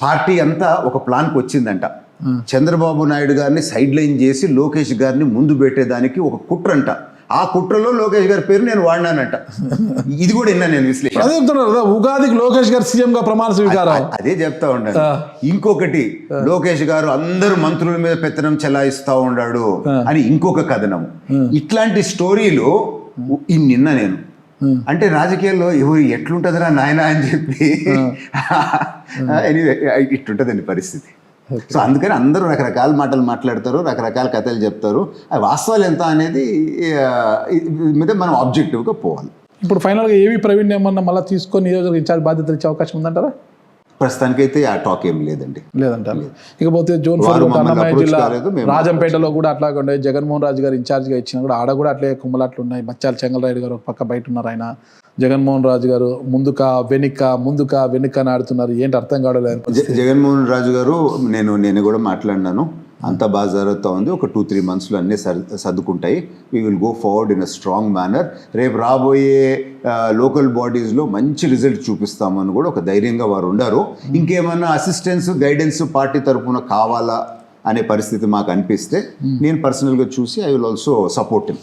Party అంతా ఒక ప్లాన్కి వచ్చిందంట. చంద్రబాబు నాయుడు గారిని సైడ్ లైన్ చేసి లోకేష్ గారిని ముందు పెట్టేదానికి ఒక కుట్రంట. ఆ కుట్రలో లోకేష్ గారి పేరు నేను వాడినానంట. ఇది కూడా విన్నా నేను విశ్లేషణ. అదే చెప్తున్నారు కదా, ఉగాదికి లోకేష్ గారు సీఎం గా ప్రమాణ స్వీకారం. అదే చెప్తా ఉన్నాడు. ఇంకొకటి, లోకేష్ గారు అందరు మంత్రుల మీద పెత్తనం చెలాయిస్తా ఉన్నాడు అని ఇంకొక కథనం. ఇట్లాంటి స్టోరీలు నిన్న నేను అంటే రాజకీయాల్లో ఎవరు ఎట్లుంటుందిరా నాయన అని చెప్పి ఇట్లుంటుందండి పరిస్థితి. సో అందుకని అందరూ రకరకాల మాటలు మాట్లాడతారు, రకరకాల కథలు చెప్తారు. ఆ వాస్తవాలు ఎంత అనేది మీద మనం ఆబ్జెక్టివ్గా పోవాలి. ఇప్పుడు ఫైనల్గా ఏవి ప్రవీణ్ ఏమన్నా మళ్ళీ తీసుకొని నియోజకవర్గ ఇన్ఛార్జ్ బాధ్యతలు ఇచ్చే అవకాశం ఉందంటారా? ప్రస్తుతానికైతే ఆ టాక్ ఏం లేదండి. లేదంటారు. ఇకపోతే జోన్ 4 అన్నమయ్య జిల్లా రాజంపేటలో కూడా అట్లాగే ఉండే జగన్మోహన్ రాజు గారు ఇన్ఛార్జ్గా ఇచ్చినా కూడా ఆడ కూడా అట్లే కుమ్మలాట్లు ఉన్నాయి. బచ్చాల చెంగలరాయుడు గారు ఒక పక్క బయట ఉన్నారు. ఆయన జగన్మోహన్ రాజు గారు ముందుక వెనుక అని ఆడుతున్నారు. ఏంటి అర్థం కావడం? జగన్మోహన్ రాజు గారు నేను కూడా మాట్లాడినాను. అంతా బాగా జరుగుతూ ఉంది. ఒక 2-3 మంత్స్లో అన్నీ సర్దుకుంటాయి. We will go forward in a strong manner. రేపు రాబోయే లోకల్ బాడీస్లో మంచి రిజల్ట్ చూపిస్తామని కూడా ఒక ధైర్యంగా వారు ఉండారు. ఇంకేమన్నా అసిస్టెన్స్ గైడెన్స్ పార్టీ తరఫున కావాలా అనే పరిస్థితి మాకు అనిపిస్తే నేను పర్సనల్గా చూసి I will also support him.